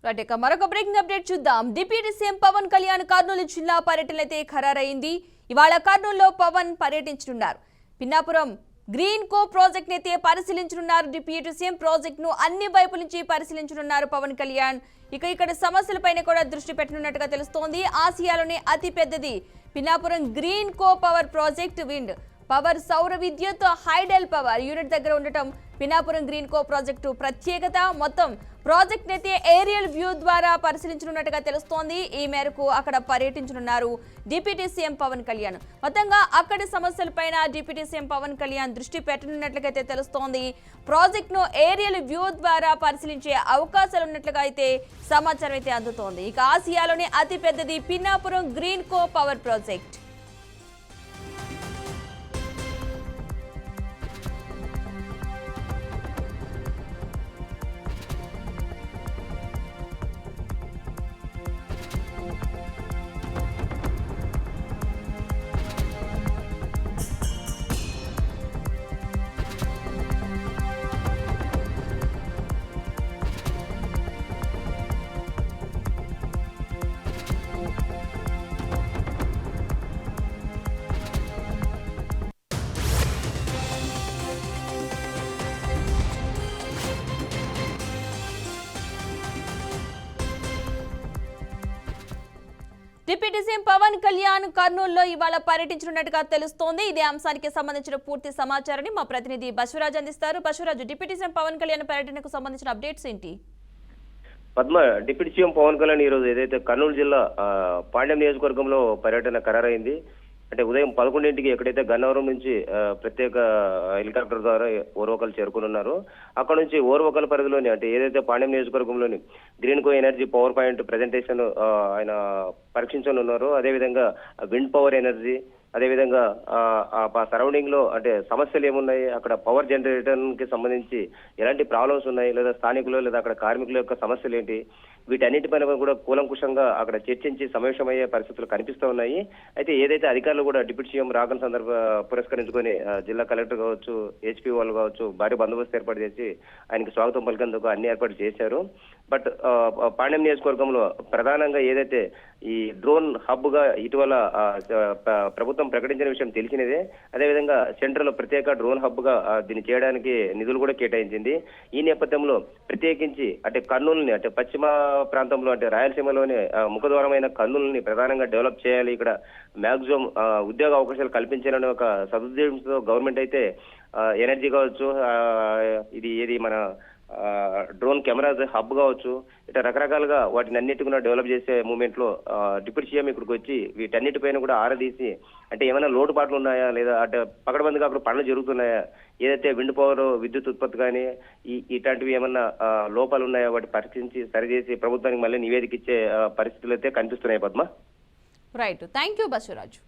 మరొక breaking update చూద్దాం. Deputy CM Pawan Kalyan Kurnool జిల్లా పర్యటన అయితే ఖరారైంది. ఇవాళ కర్నూలులో పవన్ పర్యటించనున్నారు. పిన్నాపురం గ్రీన్ కో ప్రాజెక్ట్ అయితే పరిశీలించనున్నారు. డిప్యూటీ సీఎం ప్రాజెక్ట్ ను అన్ని వైపుల నుంచి పరిశీలించనున్నారు పవన్ కళ్యాణ్. ఇక్కడ సమస్యలపైన కూడా దృష్టి పెట్టనున్నట్టుగా తెలుస్తోంది. ఆసియాలోనే అతి పెద్దది పిన్నాపురం గ్రీన్ కో పవర్ ప్రాజెక్ట్. విండ్ పవర్ సౌర విద్యుత్ హైడెల్ పవర్ యూనిట్ దగ్గర ఉండటం పినాపురం గ్రీన్ కో ప్రాజెక్టు ప్రత్యేకత. మొత్తం ప్రాజెక్ట్ అయితే ఏరియల్ వ్యూ ద్వారా పరిశీలించనున్నట్టుగా తెలుస్తోంది. ఈ మేరకు అక్కడ పర్యటించనున్నారు డిప్యూటీ సీఎం పవన్ కళ్యాణ్. మొత్తంగా అక్కడి సమస్యలపైన డిప్యూటీ సీఎం పవన్ కళ్యాణ్ దృష్టి పెట్టనున్నట్లుగా తెలుస్తోంది. ప్రాజెక్ట్ ను ఏరియల్ వ్యూ ద్వారా పరిశీలించే అవకాశాలు ఉన్నట్లుగా అయితే సమాచారం అయితే అందుతోంది. ఇక ఆసియాలోనే అతి పెద్దది Pinapuram Greenko power project. Deputy CM Pawan Kalyan కర్నూలులో ఇవాళ పర్యటించనున్నట్టుగా తెలుస్తోంది. ఇదే అంశానికి సంబంధించిన పూర్తి సమాచారాన్ని మా ప్రతినిధి బసవరాజు అందిస్తారు. బసవరాజు, డిప్యూటీ సీఎం పవన్ కళ్యాణ్ పర్యటనకు సంబంధించిన అప్డేట్స్ ఏంటి? పద్మ, డిప్యూటీ సీఎం పవన్ కళ్యాణ్ ఈ రోజు ఏదైతే కర్నూలు జిల్లా పాండ్యం నియోజకవర్గంలో పర్యటన ఖరారైంది. అంటే ఉదయం 11ంటికి ఎక్కడైతే గన్నవరం నుంచి ప్రత్యేక హెలికాప్టర్ ద్వారా ఓర్వకల్ చేరుకున్నారు. అక్కడ నుంచి ఓర్వకల్ పరిధిలోని అంటే ఏదైతే పాండ్యం నియోజకవర్గంలోని గ్రీన్ కో ఎనర్జీ పవర్ పాయింట్ ప్రెజెంటేషన్ ఆయన పరీక్షించనున్నారు. అదేవిధంగా విండ్ పవర్ ఎనర్జీ, అదేవిధంగా సరౌండింగ్ లో అంటే సమస్యలు ఏమున్నాయి, అక్కడ పవర్ జనరేటర్ కి సంబంధించి ఎలాంటి ప్రాబ్లమ్స్ ఉన్నాయి, లేదా స్థానికులు లేదా అక్కడ కార్మికుల యొక్క సమస్యలు ఏంటి, వీటన్నిటిపైన కూడా కూలంకుషంగా అక్కడ చర్చించి సమావేశమయ్యే పరిస్థితులు కనిపిస్తూ ఉన్నాయి. అయితే ఏదైతే అధికారులు కూడా డిప్యూటీ సీఎం రాకన పురస్కరించుకొని జిల్లా కలెక్టర్ కావచ్చు, హెచ్పీ వాళ్ళు కావచ్చు భారీ బందోబస్తు ఏర్పాటు చేసి ఆయనకి స్వాగతం పలికేందుకు అన్ని ఏర్పాటు చేశారు. బట్ పాండ్యం నియోజకవర్గంలో ప్రధానంగా ఏదైతే ఈ డ్రోన్ హబ్ గా ఇటీవల ప్రభుత్వం ప్రకటించిన విషయం తెలిసినదే. అదేవిధంగా సెంట్రల్ ప్రత్యేక డ్రోన్ హబ్ గా దీన్ని చేయడానికి నిధులు కూడా కేటాయించింది. ఈ నేపథ్యంలో ప్రత్యేకించి అంటే కర్నూలుని అంటే పశ్చిమ ప్రాంతంలో అంటే రాయలసీమలోనే ముఖద్వారమైన కర్నూలుని ప్రధానంగా డెవలప్ చేయాలి, ఇక్కడ మ్యాక్సిమం ఉద్యోగ అవకాశాలు కల్పించాలని ఒక సదుద్దేశంతో గవర్నమెంట్ అయితే ఎనర్జీ కావచ్చు, ఇది మన డ్రోన్ కెమెరాస్ హబ్ కావచ్చు, ఇట్లా రకరకాలుగా వాటిని అన్నిటి కూడా డెవలప్ చేసే మూమెంట్ లో డిప్యూటీ సీఎం ఇక్కడికి వచ్చి వీటన్నిటిపైన కూడా ఆరాదీసి అంటే ఏమైనా లోటుపాట్లు ఉన్నాయా, లేదా అంటే పకడ్బందీగా అక్కడ పనులు జరుగుతున్నాయా, ఏదైతే విండ్ పవర్ విద్యుత్ ఉత్పత్తి కానీ ఇట్లాంటివి ఏమన్నా లోపాలు ఉన్నాయా వాటి పరీక్షించి సరిచేసి ప్రభుత్వానికి మళ్ళీ నివేదిక ఇచ్చే పరిస్థితులు అయితే కనిపిస్తున్నాయి. Padma, right, thank you Basavaraju.